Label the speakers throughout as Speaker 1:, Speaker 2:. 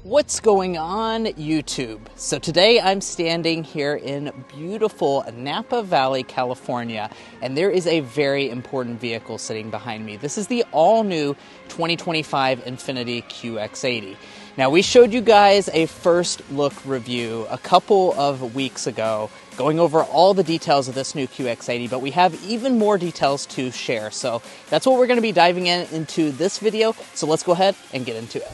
Speaker 1: What's going on, YouTube? So today I'm standing here in beautiful Napa Valley, California, and there is a very important vehicle sitting behind me. This is the all-new 2025 Infiniti QX80. Now, we showed you guys a first look review a couple of weeks ago, going over all the details of this new QX80, but we have even more details to share. So that's what we're going to be diving into this video. So let's go ahead and get into it.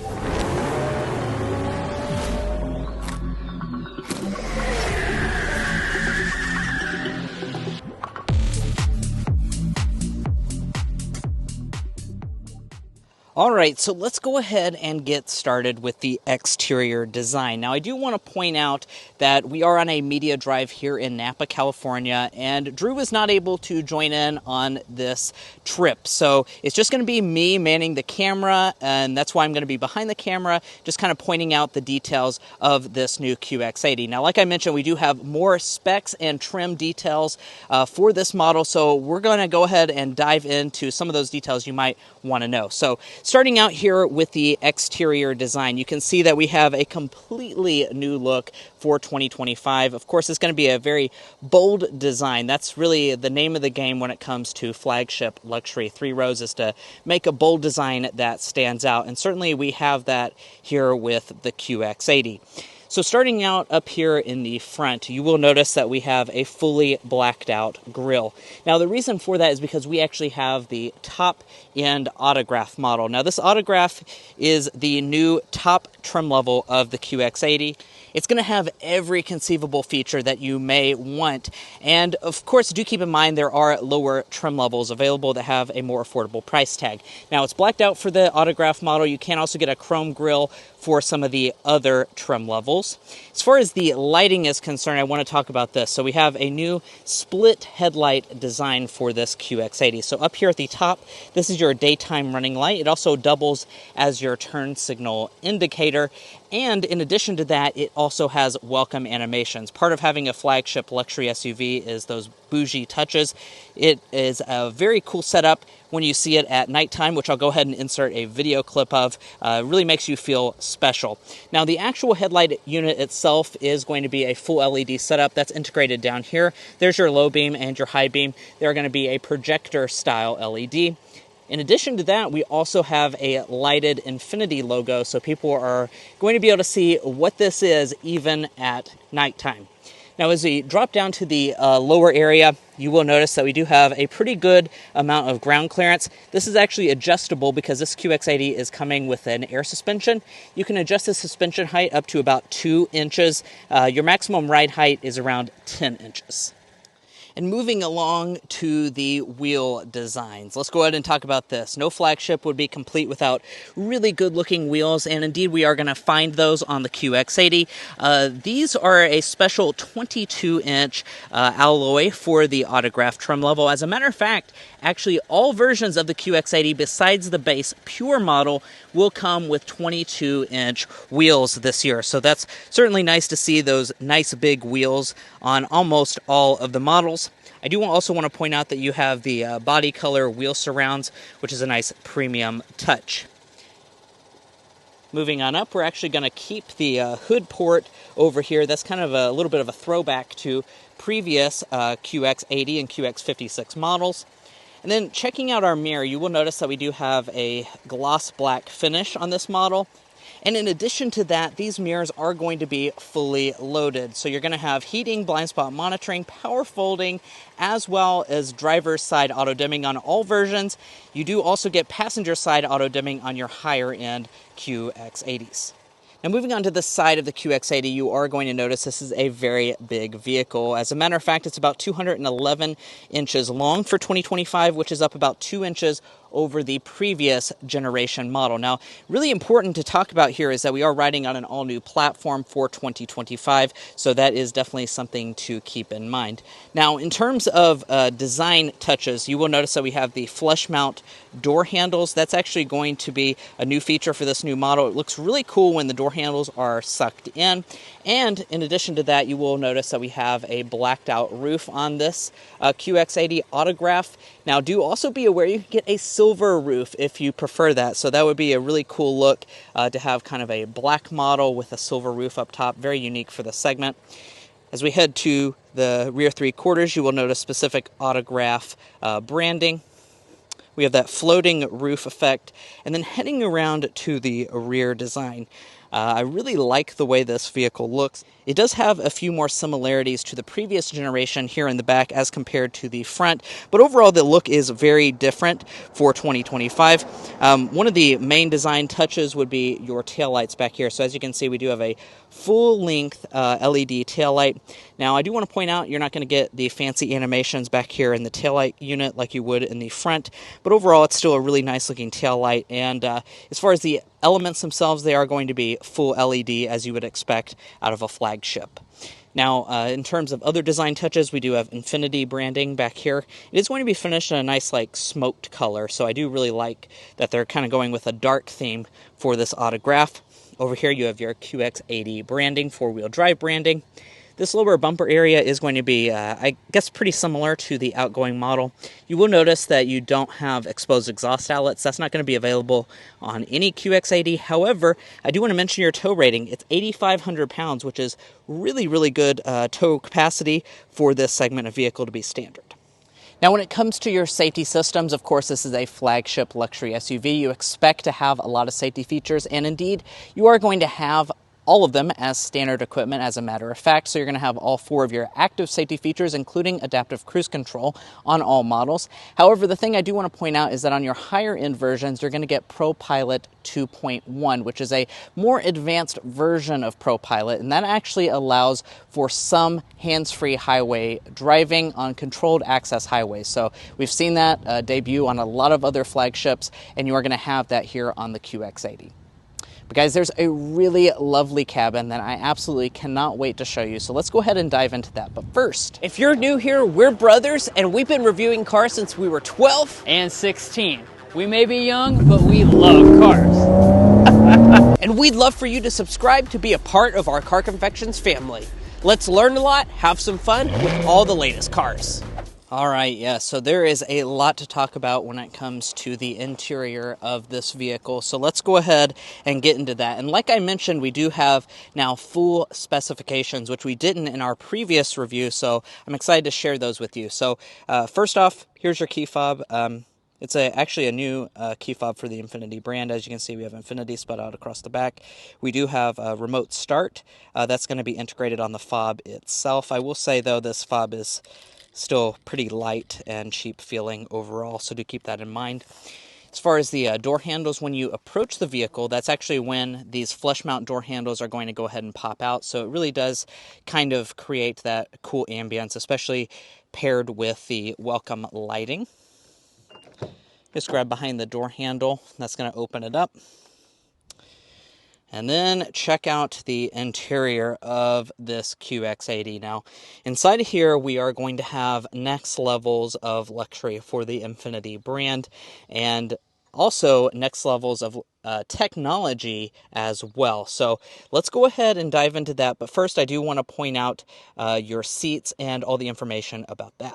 Speaker 1: All right, so let's go ahead and get started with the exterior design. Now, I do want to point out that we are on a media drive here in Napa, California, and Drew was not able to join in on this trip. So it's just going to be me manning the camera, and that's why I'm going to be behind the camera, just kind of pointing out the details of this new QX80. Now, like I mentioned, we do have more specs and trim details for this model, so we're going to go ahead and dive into some of those details you might want to know. So starting out here with the exterior design, you can see that we have a completely new look for 2025. Of course, it's going to be a very bold design. That's really the name of the game when it comes to flagship luxury. Three rows is to make a bold design that stands out, and certainly we have that here with the QX80. So starting out up here in the front, you will notice that we have a fully blacked out grille. Now, the reason for that is because we actually have the top end autograph model. Now, this autograph is the new top trim level of the QX80. It's going to have every conceivable feature that you may want. And of course, do keep in mind there are lower trim levels available that have a more affordable price tag. Now, it's blacked out for the autograph model. You can also get a chrome grille for some of the other trim levels. As far as the lighting is concerned, I want to talk about this. So we have a new split headlight design for this QX80. So up here at the top, this is your daytime running light. It also doubles as your turn signal indicator. And in addition to that, it also has welcome animations. Part of having a flagship luxury SUV is those bougie touches. It is a very cool setup when you see it at nighttime, which I'll go ahead and insert a video clip of. It really makes you feel special. Now, the actual headlight unit itself is going to be a full LED setup that's integrated down here. There's your low beam and your high beam. They're going to be a projector style LED. In addition to that, we also have a lighted Infiniti logo, so people are going to be able to see what this is even at nighttime. Now, as we drop down to the lower area, you will notice that we do have a pretty good amount of ground clearance. This is actually adjustable because this QX80 is coming with an air suspension. You can adjust the suspension height up to about 2 inches. Your maximum ride height is around 10 inches. And moving along to the wheel designs, let's go ahead and talk about this. No flagship would be complete without really good looking wheels, and indeed we are going to find those on the QX80. These are a special 22-inch alloy for the autograph trim level. As a matter of fact, actually all versions of the QX80 besides the base pure model will come with 22-inch wheels this year. So that's certainly nice to see those nice big wheels on almost all of the models. I do also want to point out that you have the body color wheel surrounds, which is a nice premium touch. Moving on up, we're actually going to keep the hood port over here. That's kind of a little bit of a throwback to previous QX80 and QX56 models. And then checking out our mirror, you will notice that we do have a gloss black finish on this model. And in addition to that, these mirrors are going to be fully loaded. So you're going to have heating, blind spot monitoring, power folding, as well as driver's side auto dimming on all versions. You do also get passenger side auto dimming on your higher end QX80s. Now, moving on to the side of the QX80, you are going to notice this is a very big vehicle. As a matter of fact, it's about 211 inches long for 2025, which is up about 2 inches over the previous generation model. Now, really important to talk about here is that we are riding on an all-new platform for 2025, so that is definitely something to keep in mind. Now, in terms of design touches, you will notice that we have the flush mount door handles. That's actually going to be a new feature for this new model. It looks really cool when the door handles are sucked in. And in addition to that, you will notice that we have a blacked out roof on this QX80 autograph. Now, do also be aware you can get a silver roof if you prefer that. So that would be a really cool look to have kind of a black model with a silver roof up top. Very unique for the segment. As we head to the rear three quarters, you will notice specific Autograph branding. We have that floating roof effect, and then heading around to the rear design. I really like the way this vehicle looks. It does have a few more similarities to the previous generation here in the back as compared to the front, but overall the look is very different for 2025. One of the main design touches would be your taillights back here. So as you can see, we do have a full-length LED taillight. Now, I do want to point out you're not going to get the fancy animations back here in the taillight unit like you would in the front, but overall it's still a really nice-looking taillight. And as far as the elements themselves, they are going to be full LED as you would expect out of a flagship. Now, in terms of other design touches, we do have Infiniti branding back here. It is going to be finished in a nice, like, smoked color, so I do really like that they're kind of going with a dark theme for this Autograph. Over here, you have your QX80 branding, four-wheel drive branding. This lower bumper area is going to be, I guess, pretty similar to the outgoing model. You will notice that you don't have exposed exhaust outlets. That's not going to be available on any QX80. However, I do want to mention your tow rating. It's 8,500 pounds, which is really, really good tow capacity for this segment of vehicle to be standard. Now, when it comes to your safety systems, of course, this is a flagship luxury SUV. You expect to have a lot of safety features, and indeed, you are going to have all of them as standard equipment, as a matter of fact. So you're going to have all four of your active safety features, including adaptive cruise control on all models. However, the thing I do want to point out is that on your higher end versions, you're going to get ProPilot 2.1, which is a more advanced version of ProPilot, and that actually allows for some hands-free highway driving on controlled access highways. So we've seen that debut on a lot of other flagships, and you are going to have that here on the QX80. But guys, there's a really lovely cabin that I absolutely cannot wait to show you. So let's go ahead and dive into that. But first,
Speaker 2: if you're new here, we're brothers, and we've been reviewing cars since we were 12
Speaker 3: and 16. We may be young, but we love cars.
Speaker 2: And we'd love for you to subscribe to be a part of our Car Confections family. Let's learn a lot, have some fun with all the latest cars.
Speaker 1: all right, yeah, so there is a lot to talk about when it comes to the interior of this vehicle. So let's go ahead and get into that. And like I mentioned, we do have now full specifications, which we didn't in our previous review. So I'm excited to share those with you. So first off, here's your key fob. It's actually a new key fob for the Infiniti brand. As you can see, we have Infiniti spelled out across the back. We do have a remote start. That's going to be integrated on the fob itself. I will say, though, this fob is still pretty light and cheap feeling overall, so do keep that in mind. As far as the door handles, when you approach the vehicle, that's actually when these flush mount door handles are going to go ahead and pop out. So it really does kind of create that cool ambience, especially paired with the welcome lighting. Just grab behind the door handle. That's going to open it up. And then check out the interior of this QX80. Now, inside of here, we are going to have next levels of luxury for the Infiniti brand, and also next levels of technology as well. So let's go ahead and dive into that. But first, I do want to point out your seats and all the information about that.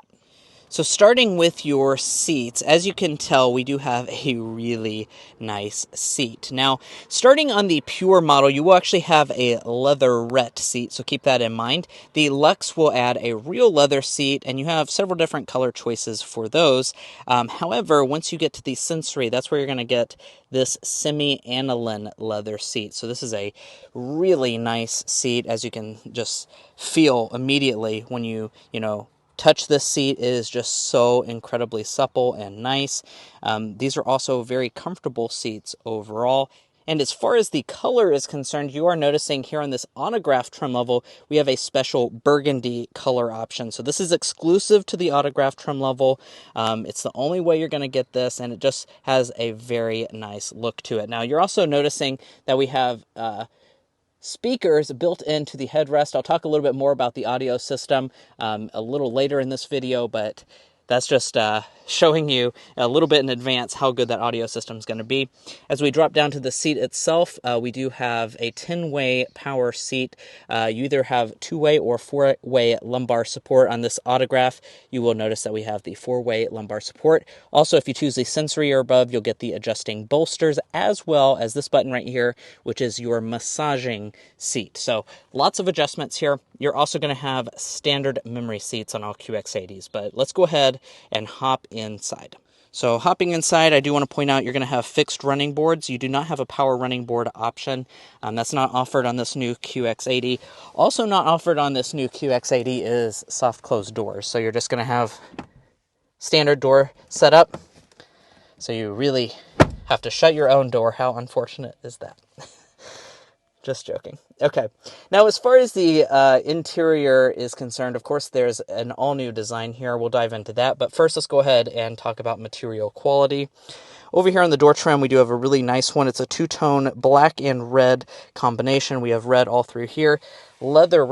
Speaker 1: So starting with your seats, as you can tell, we do have a really nice seat. Now, starting on the Pure model, you will actually have a leatherette seat, so keep that in mind. The Luxe will add a real leather seat, and you have several different color choices for those. However, once you get to the Sensory, that's where you're going to get this semi-aniline leather seat. So this is a really nice seat, as you can just feel immediately when you touch this seat. Is just so incredibly supple and nice. These are also very comfortable seats overall. And as far as the color is concerned, you are noticing here on this Autograph trim level, we have a special burgundy color option. So this is exclusive to the Autograph trim level. It's the only way you're going to get this, and it just has a very nice look to it. Now, you're also noticing that we have speakers built into the headrest. I'll talk a little bit more about the audio system a little later in this video, but That's just showing you a little bit in advance how good that audio system is going to be. As we drop down to the seat itself, we do have a 10-way power seat. You either have 2-way or 4-way lumbar support. On this Autograph, you will notice that we have the 4-way lumbar support. Also, if you choose the Sensory or above, you'll get the adjusting bolsters, as well as this button right here, which is your massaging seat. So lots of adjustments here. You're also going to have standard memory seats on all QX80s, but let's go ahead and hop inside. So hopping inside, I do want to point out you're going to have fixed running boards. You do not have a power running board option. That's not offered on this new QX80. Also not offered on this new QX80 is soft closed doors. So you're just going to have standard door setup. So you really have to shut your own door. How unfortunate is that? Just joking. Okay. Now, as far as the interior is concerned, of course, there's an all-new design here. We'll dive into that. But first, let's go ahead and talk about material quality. Over here on the door trim, we do have a really nice one. It's a two-tone black and red combination. We have red all through here. Leather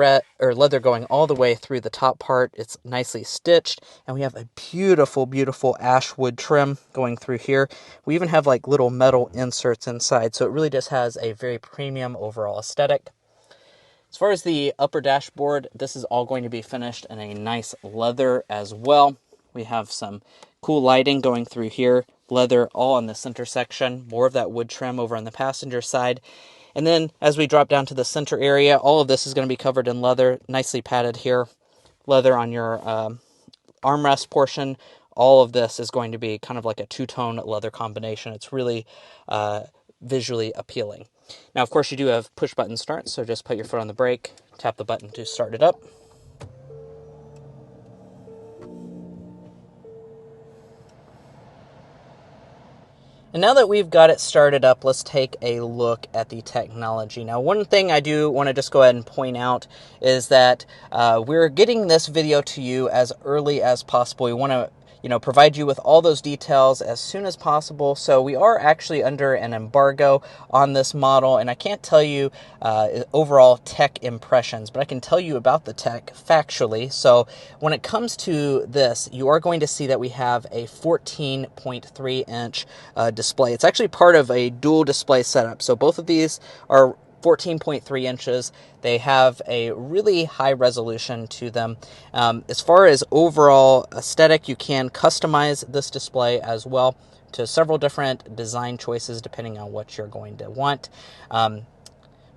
Speaker 1: going all the way through the top part. It's nicely stitched. And we have a beautiful, beautiful ash wood trim going through here. We even have like little metal inserts inside. So it really just has a very premium overall aesthetic. As far as the upper dashboard, this is all going to be finished in a nice leather as well. We have some cool lighting going through here. Leather all in the center section. More of that wood trim over on the passenger side. And then as we drop down to the center area, all of this is going to be covered in leather, nicely padded here. Leather on your armrest portion. All of this is going to be kind of like a two-tone leather combination. It's really visually appealing. Now, of course, you do have push-button start, so just put your foot on the brake, tap the button to start it up. And now that we've got it started up, let's take a look at the technology. Now, one thing I do want to just go ahead and point out is that we're getting this video to you as early as possible. We want to provide you with all those details as soon as possible. So we are actually under an embargo on this model, and I can't tell you overall tech impressions, but I can tell you about the tech factually. So when it comes to this, you are going to see that we have a 14.3-inch display. It's actually part of a dual display setup. So both of these are 14.3 inches. They have a really high resolution to them. As far as overall aesthetic, you can customize this display as well to several different design choices depending on what you're going to want.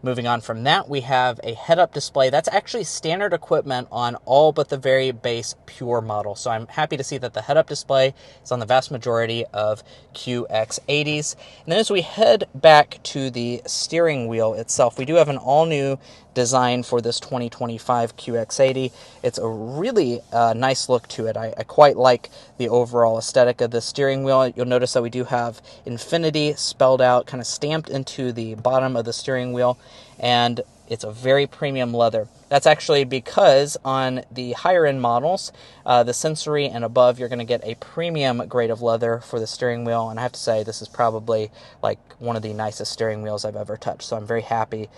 Speaker 1: Moving on from that, we have a head-up display. That's actually standard equipment on all but the very base Pure model. So I'm happy to see that the head-up display is on the vast majority of QX80s. And then as we head back to the steering wheel itself, we do have an all-new design for this 2025 QX80. It's a really nice look to it. I quite like the overall aesthetic of the steering wheel. You'll notice that we do have Infiniti spelled out, kind of stamped into the bottom of the steering wheel, and it's a very premium leather. That's actually because on the higher end models, the Sensory and above, you're going to get a premium grade of leather for the steering wheel. And I have to say, this is probably like one of the nicest steering wheels I've ever touched. So I'm very happy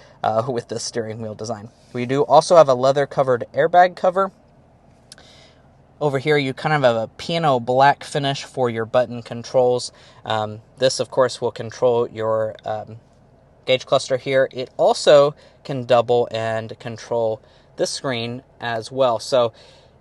Speaker 1: with this steering wheel design. We do also have a leather covered airbag cover. Over here, you kind of have a piano black finish for your button controls. This, of course, will control your gauge cluster here. It also can double and control this screen as well. So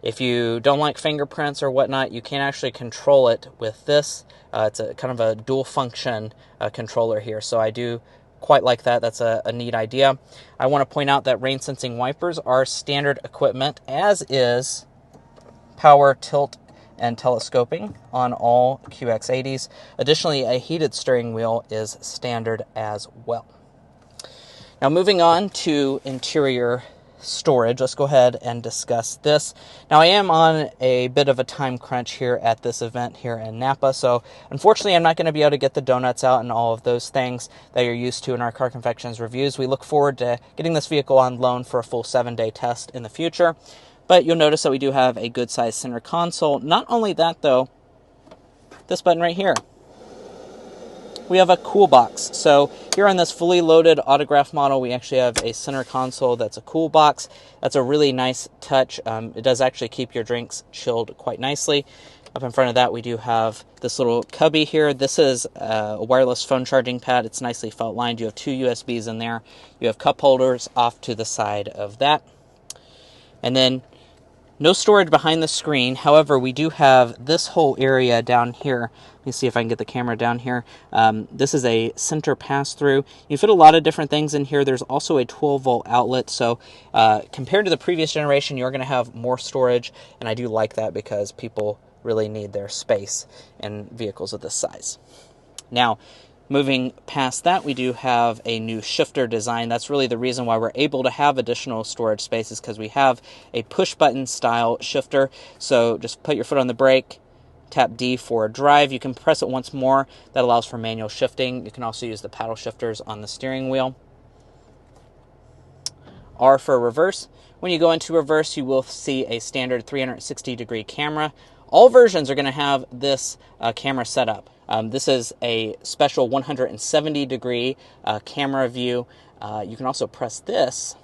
Speaker 1: if you don't like fingerprints or whatnot, you can actually control it with this. It's a kind of a dual function controller here. So I do quite like that. That's a neat idea. I want to point out that rain sensing wipers are standard equipment, as is power tilt and telescoping on all QX80s. Additionally, a heated steering wheel is standard as well. Now moving on to interior storage, let's go ahead and discuss this. Now I am on a bit of a time crunch here at this event here in Napa, so unfortunately I'm not going to be able to get the donuts out and all of those things that you're used to in our Car Confections reviews. We look forward to getting this vehicle on loan for a full 7-day test in the future. But you'll notice that we do have a good sized center console. Not only that though, this button right here. We have a cool box. So here on this fully loaded Autograph model, we actually have a center console that's a cool box. That's a really nice touch. It does actually keep your drinks chilled quite nicely. Up in front of that, we do have this little cubby here. This is a wireless phone charging pad. It's nicely felt lined. You have 2 USBs in there. You have cup holders off to the side of that. And then no storage behind the screen. However, we do have this whole area down here. Let me see if I can get the camera down here. This is a center pass-through. You fit a lot of different things in here. There's also a 12-volt outlet. So compared to the previous generation, you're going to have more storage. And I do like that because people really need their space in vehicles of this size. Now, moving past that, we do have a new shifter design. That's really the reason why we're able to have additional storage spaces, because we have a push-button style shifter. So just put your foot on the brake, tap D for drive. You can press it once more. That allows for manual shifting. You can also use the paddle shifters on the steering wheel. R for reverse. When you go into reverse, you will see a standard 360-degree camera. All versions are going to have this camera setup. This is a special 170-degree camera view. You can also press this,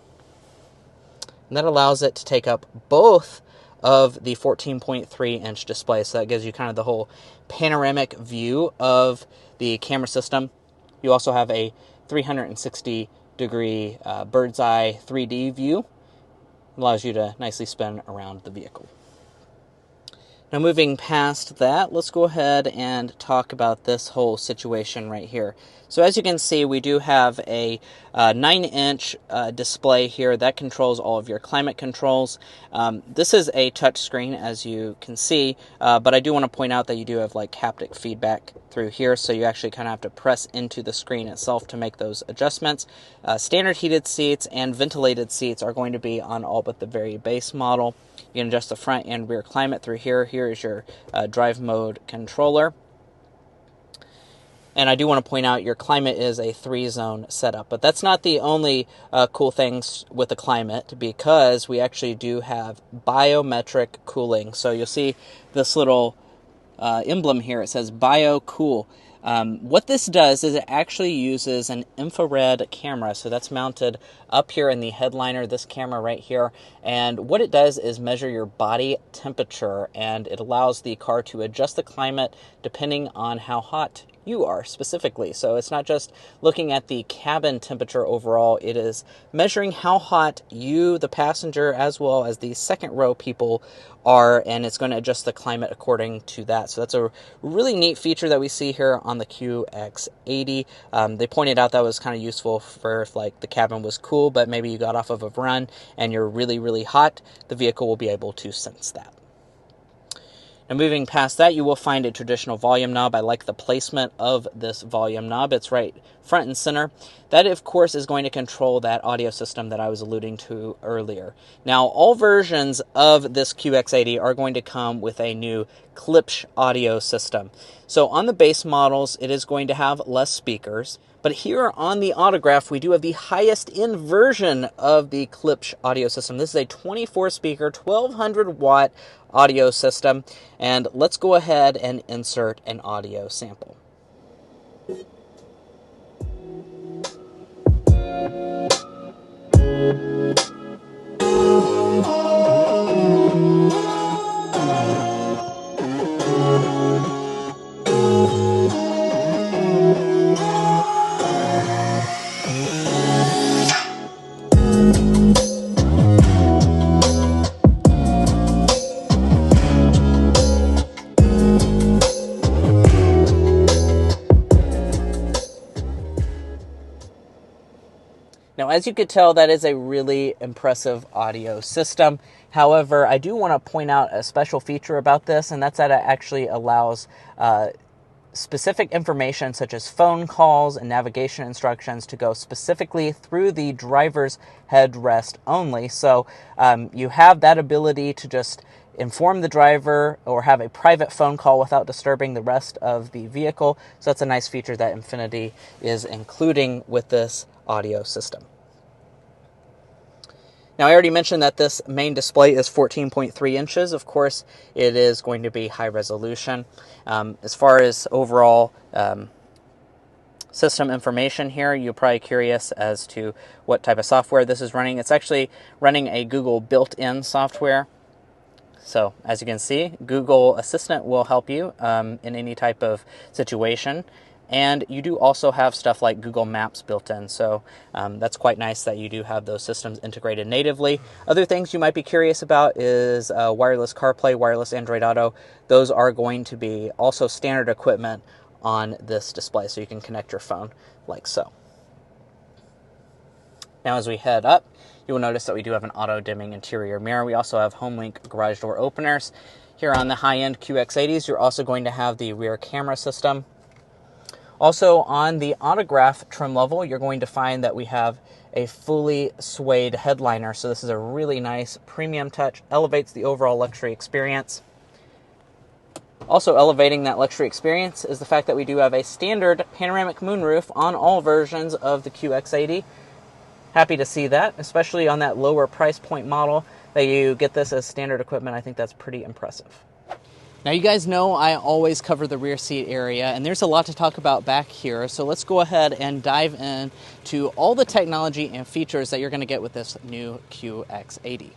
Speaker 1: and that allows it to take up both of the 14.3-inch display. So that gives you kind of the whole panoramic view of the camera system. You also have a 360-degree bird's eye 3D view. It allows you to nicely spin around the vehicle. Now, moving past that, let's go ahead and talk about this whole situation right here. So as you can see, we do have a 9-inch display here that controls all of your climate controls. This is a touch screen, as you can see, but I do want to point out that you do have like haptic feedback through here, so you actually kind of have to press into the screen itself to make those adjustments. Standard heated seats and ventilated seats are going to be on all but the very base model. You can adjust the front and rear climate through here. Here is your drive mode controller. And I do want to point out your climate is a 3-zone setup. But that's not the only cool things with the climate, because we actually do have biometric cooling. So you'll see this little emblem here. It says BioCool. What this does is it actually uses an infrared camera. So that's mounted up here in the headliner, this camera right here. And what it does is measure your body temperature, and it allows the car to adjust the climate depending on how hot you are specifically. So it's not just looking at the cabin temperature overall, it is measuring how hot you, the passenger, as well as the second row people are, and it's going to adjust the climate according to that. So that's a really neat feature that we see here on the QX80. They pointed out that was kind of useful for if like the cabin was cool, but maybe you got off of a run and you're really, really hot, the vehicle will be able to sense that. Now, moving past that, you will find a traditional volume knob. I like the placement of this volume knob. It's right front and center. That, of course, is going to control that audio system that I was alluding to earlier. Now, all versions of this QX80 are going to come with a new Klipsch audio system. So on the base models, it is going to have less speakers. But here on the Autograph, we do have the highest end version of the Klipsch audio system. This is a 24-speaker, 1,200-watt audio system. And let's go ahead and insert an audio sample. Now, as you could tell, that is a really impressive audio system. However, I do want to point out a special feature about this, and that's that it actually allows specific information such as phone calls and navigation instructions to go specifically through the driver's headrest only. So you have that ability to just inform the driver or have a private phone call without disturbing the rest of the vehicle. So that's a nice feature that Infiniti is including with this audio system. Now, I already mentioned that this main display is 14.3 inches. Of course, it is going to be high resolution. As far as overall system information here, you're probably curious as to what type of software this is running. It's actually running a Google built-in software. So as you can see, Google Assistant will help you in any type of situation. And you do also have stuff like Google Maps built in, so that's quite nice that you do have those systems integrated natively. Other things you might be curious about is wireless CarPlay, wireless Android Auto. Those are going to be also standard equipment on this display, so you can connect your phone like so. Now as we head up, you will notice that we do have an auto-dimming interior mirror. We also have HomeLink garage door openers. Here on the high-end QX80s, you're also going to have the rear camera system. Also, on the Autograph trim level, you're going to find that we have a fully suede headliner. So this is a really nice premium touch, elevates the overall luxury experience. Also elevating that luxury experience is the fact that we do have a standard panoramic moonroof on all versions of the QX80. Happy to see that, especially on that lower price point model, that you get this as standard equipment. I think that's pretty impressive.
Speaker 2: Now you guys know I always cover the rear seat area, and there's a lot to talk about back here, so let's go ahead and dive in to all the technology and features that you're going to get with this new QX80.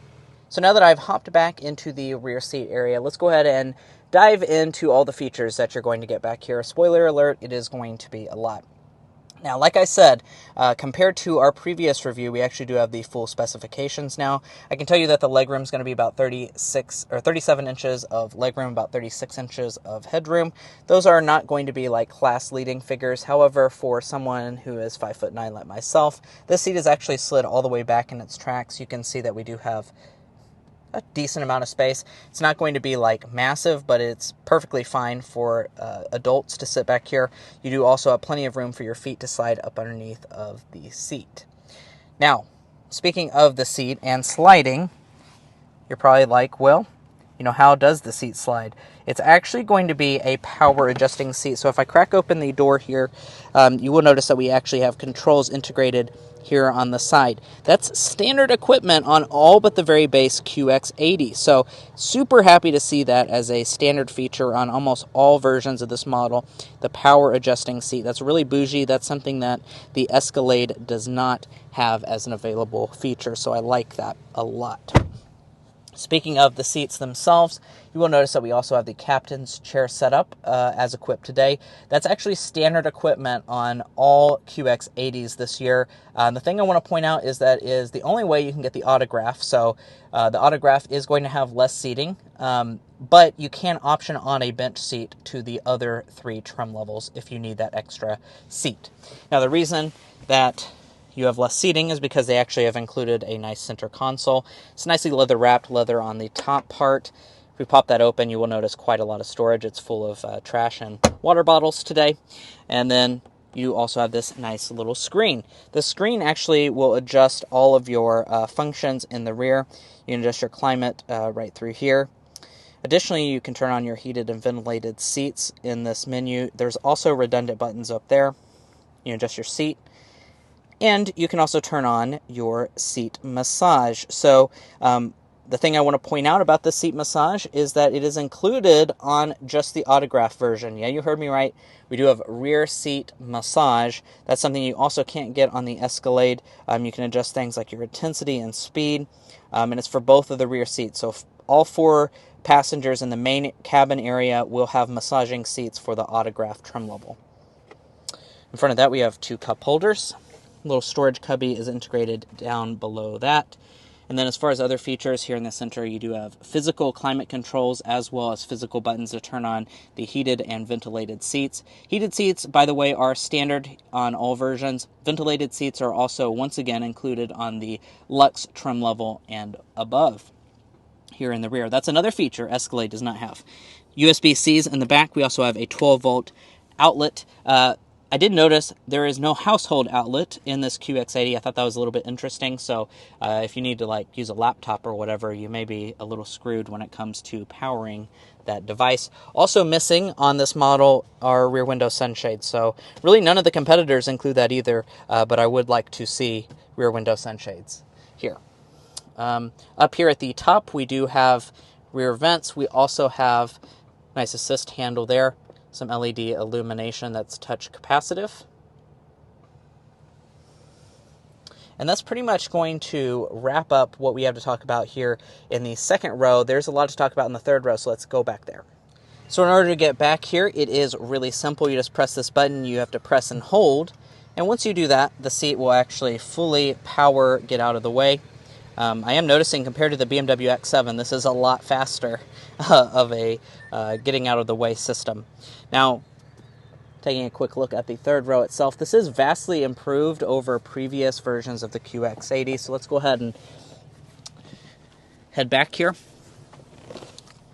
Speaker 1: So now that I've hopped back into the rear seat area, let's go ahead and dive into all the features that you're going to get back here. Spoiler alert, it is going to be a lot. Now, like I said, compared to our previous review, we actually do have the full specifications now. I can tell you that the legroom is going to be about 37 inches of legroom, about 36 inches of headroom. Those are not going to be like class-leading figures. However, for someone who is 5'9" like myself, this seat is actually slid all the way back in its tracks. You can see that we do have a decent amount of space. It's not going to be like massive, but it's perfectly fine for adults to sit back here. You do also have plenty of room for your feet to slide up underneath of the seat. Now, speaking of the seat and sliding, you're probably like, well, you know, how does the seat slide? It's actually going to be a power adjusting seat. So if I crack open the door here, you will notice that we actually have controls integrated here on the side. That's standard equipment on all but the very base QX80. So super happy to see that as a standard feature on almost all versions of this model, the power adjusting seat. That's really bougie. That's something that the Escalade does not have as an available feature. So I like that a lot. Speaking of the seats themselves, you will notice that we also have the captain's chair setup as equipped today. That's actually standard equipment on all QX80s this year. The thing I want to point out is that is the only way you can get the Autograph. So the Autograph is going to have less seating, but you can option on a bench seat to the other 3 trim levels if you need that extra seat. Now the reason that you have less seating is because they actually have included a nice center console. It's nicely leather wrapped, leather on the top part. If we pop that open, you will notice quite a lot of storage. It's full of trash and water bottles today. And then you also have this nice little screen. The screen actually will adjust all of your functions in the rear. You can adjust your climate right through here. Additionally, you can turn on your heated and ventilated seats in this menu. There's also redundant buttons up there. You can adjust your seat. And you can also turn on your seat massage. So the thing I want to point out about the seat massage is that it is included on just the Autograph version. Yeah, you heard me right. We do have rear seat massage. That's something you also can't get on the Escalade. You can adjust things like your intensity and speed. And it's for both of the rear seats. So all 4 passengers in the main cabin area will have massaging seats for the Autograph trim level. In front of that, we have 2 cup holders. Little storage cubby is integrated down below that. And then as far as other features, here in the center you do have physical climate controls as well as physical buttons to turn on the heated and ventilated seats. Heated seats, by the way, are standard on all versions. Ventilated seats are also once again included on the Luxe trim level and above here in the rear. That's another feature Escalade does not have. USB-Cs in the back. We also have a 12-volt outlet. I did notice there is no household outlet in this QX80. I thought that was a little bit interesting. So if you need to like use a laptop or whatever, you may be a little screwed when it comes to powering that device. Also missing on this model are rear window sunshades. So really none of the competitors include that either, but I would like to see rear window sunshades here. Up here at the top, we do have rear vents. We also have a nice assist handle there. Some LED illumination that's touch capacitive.
Speaker 2: And that's pretty much going to wrap up what we have to talk about here in the second row. There's a lot to talk about in the third row, so let's go back there. So in order to get back here, it is really simple. You just press this button, you have to press and hold. And once you do that, the seat will actually fully power get out of the way. I am noticing compared to the BMW X7, this is a lot faster of a getting out of the way system. Now, taking a quick look at the third row itself, this is vastly improved over previous versions of the QX80. So let's go ahead and head back here.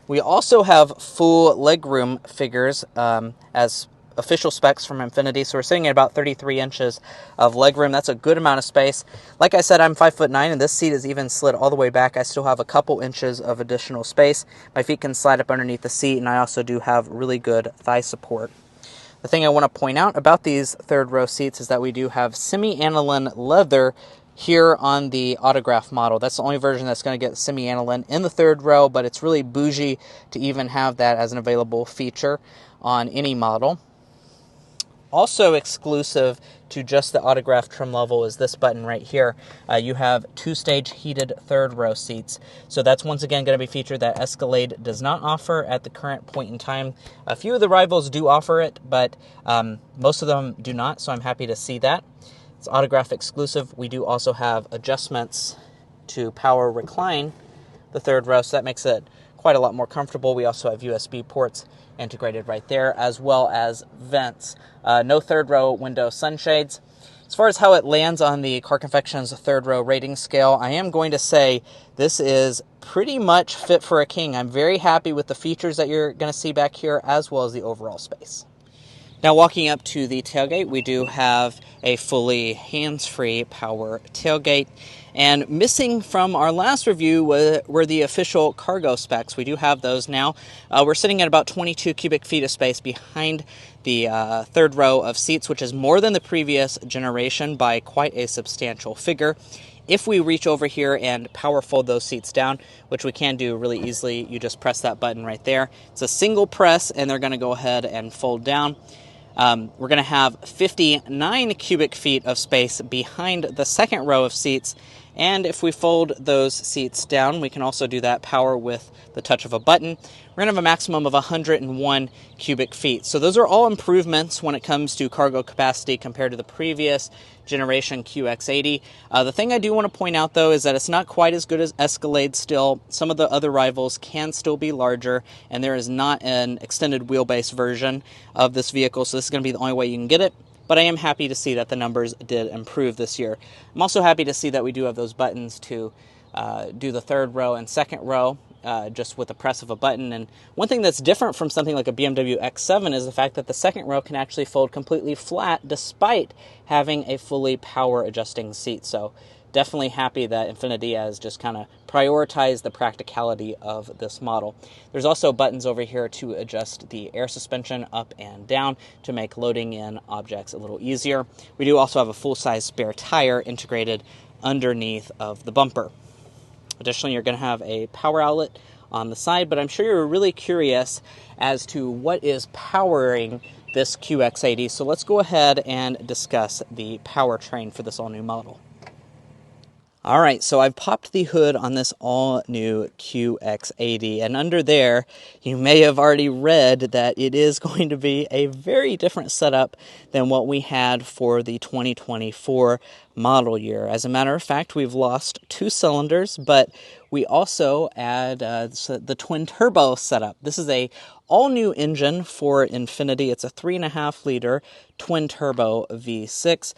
Speaker 2: We also have full legroom figures as official specs from Infiniti. So we're sitting at about 33 inches of legroom. That's a good amount of space. Like I said, I'm 5'9", and this seat is even slid all the way back. I still have a couple inches of additional space. My feet can slide up underneath the seat, and I also do have really good thigh support. The thing I want to point out about these third row seats is that we do have semi-aniline leather here on the Autograph model. That's the only version that's going to get semi-aniline in the third row, but it's really bougie to even have that as an available feature on any model. Also exclusive to just the Autograph trim level is this button right here. You have two-stage heated third row seats. So that's once again going to be a feature that Escalade does not offer at the current point in time. A few of the rivals do offer it, but most of them do not, so I'm happy to see that. It's Autograph exclusive. We do also have adjustments to power recline the third row, so that makes it quite a lot more comfortable. We also have USB ports integrated right there, as well as vents. No third row window sunshades. As far as how it lands on the Car Confections third row rating scale, I am going to say this is pretty much fit for a king. I'm very happy with the features that you're going to see back here, as well as the overall space. Now, walking up to the tailgate, we do have a fully hands-free power tailgate. And missing from our last review were the official cargo specs. We do have those now. We're sitting at about 22 cubic feet of space behind the third row of seats, which is more than the previous generation by quite a substantial figure. If we reach over here and power fold those seats down, which we can do really easily, you just press that button right there. It's a single press, and they're going to go ahead and fold down. We're going to have 59 cubic feet of space behind the second row of seats, and if we fold those seats down, we can also do that power with the touch of a button. We're going to have a maximum of 101 cubic feet. So those are all improvements when it comes to cargo capacity compared to the previous generation QX80. The thing I do want to point out, though, is that it's not quite as good as Escalade still. Some of the other rivals can still be larger, and there is not an extended wheelbase version of this vehicle, so this is going to be the only way you can get it. But I am happy to see that the numbers did improve this year. I'm also happy to see that we do have those buttons to do the third row and second row just with the press of a button. And one thing that's different from something like a BMW X7 is the fact that the second row can actually fold completely flat despite having a fully power adjusting seat. So definitely happy that Infiniti has just kind of prioritized the practicality of this model. There's also buttons over here to adjust the air suspension up and down to make loading in objects a little easier. We do also have a full-size spare tire integrated underneath of the bumper. Additionally, you're going to have a power outlet on the side, but I'm sure you're really curious as to what is powering this QX80. So let's go ahead and discuss the powertrain for this all-new model. All right, so I've popped the hood on this all-new QX80, and under there, you may have already read that it is going to be a very different setup than what we had for the 2024 model year. As a matter of fact, we've lost 2 cylinders, but we also add the twin-turbo setup. This is a all-new engine for Infiniti. It's a 3.5-liter twin-turbo V6.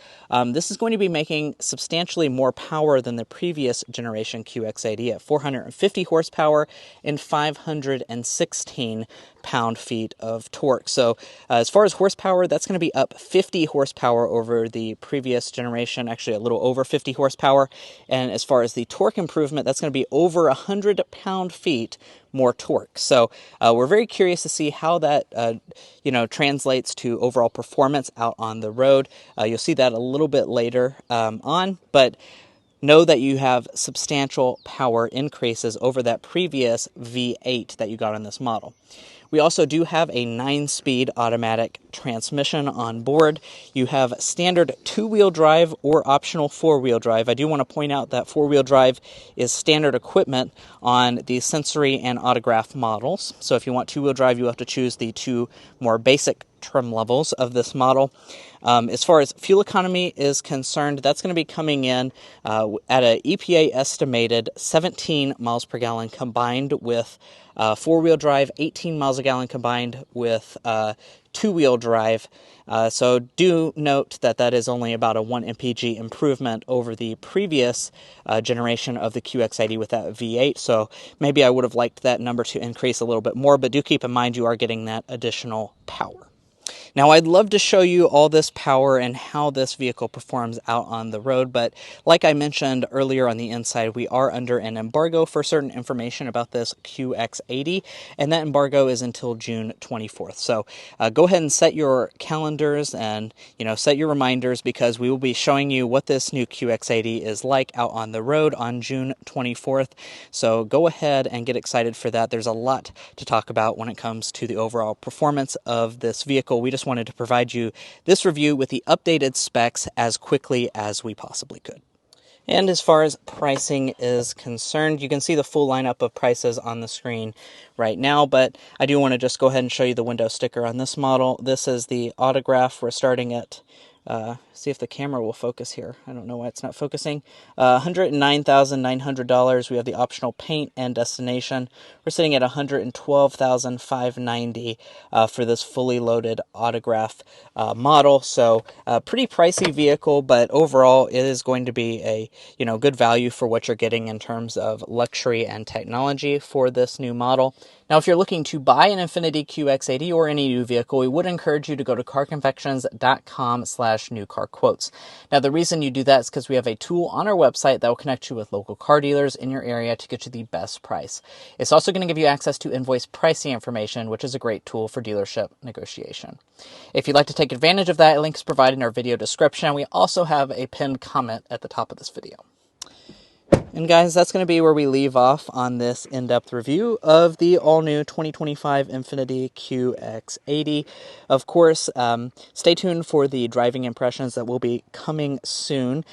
Speaker 2: This is going to be making substantially more power than the previous generation QX80 at 450 horsepower and 516 pound-feet of torque. So as far as horsepower, that's going to be up 50 horsepower over the previous generation, actually a little over 50 horsepower. And as far as the torque improvement, that's going to be over 100 pound-feet more torque. So we're very curious to see how that translates to overall performance out on the road. You'll see that a little bit later on, but know that you have substantial power increases over that previous V8 that you got on this model.
Speaker 1: We also do have a 9-speed automatic transmission on board. You have standard 2-wheel drive or optional 4-wheel drive. I do want to point out that 4-wheel drive is standard equipment on the Sensory and Autograph models. So if you want 2-wheel drive, you have to choose the 2 more basic trim levels of this model. As far as fuel economy is concerned, that's going to be coming in at an EPA estimated 17 miles per gallon combined with 4-wheel drive, 18 miles a gallon combined with 2-wheel drive. So do note that that is only about a 1 mpg improvement over the previous generation of the QX80 with that V8. So maybe I would have liked that number to increase a little bit more, but do keep in mind you are getting that additional power. Now, I'd love to show you all this power and how this vehicle performs out on the road, but like I mentioned earlier on the inside, we are under an embargo for certain information about this QX80, and that embargo is until June 24th. So go ahead and set your calendars and set your reminders, because we will be showing you what this new QX80 is like out on the road on June 24th. So go ahead and get excited for that. There's a lot to talk about when it comes to the overall performance of this vehicle. We just wanted to provide you this review with the updated specs as quickly as we possibly could. And as far as pricing is concerned, you can see the full lineup of prices on the screen right now, but I do want to just go ahead and show you the window sticker on this model. This is the Autograph. We're starting at see if the camera will focus here. I don't know why it's not focusing. $109,900. We have the optional paint and destination. We're sitting at $112,590 for this fully loaded Autograph model. So pretty pricey vehicle, but overall it is going to be a good value for what you're getting in terms of luxury and technology for this new model. Now, if you're looking to buy an Infiniti QX80 or any new vehicle, we would encourage you to go to carconfections.com/newcarquotes. Now, the reason you do that is because we have a tool on our website that will connect you with local car dealers in your area to get you the best price. It's also going to give you access to invoice pricing information, which is a great tool for dealership negotiation. If you'd like to take advantage of that, a link is provided in our video description. We also have a pinned comment at the top of this video. And guys, that's going to be where we leave off on this in-depth review of the all-new 2025 Infiniti QX80. Of course, stay tuned for the driving impressions that will be coming soon.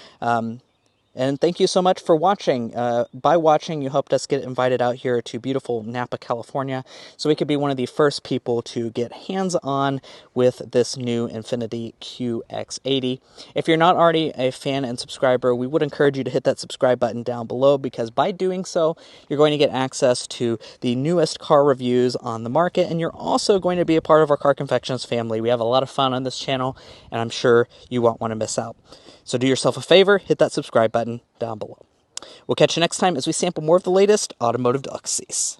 Speaker 1: And thank you so much for watching. By watching, you helped us get invited out here to beautiful Napa, California, so we could be one of the first people to get hands-on with this new Infiniti QX80. If you're not already a fan and subscriber, we would encourage you to hit that subscribe button down below, because by doing so, you're going to get access to the newest car reviews on the market, and you're also going to be a part of our Car Confections family. We have a lot of fun on this channel, and I'm sure you won't want to miss out. So do yourself a favor, hit that subscribe button down below. We'll catch you next time as we sample more of the latest automotive delicacies.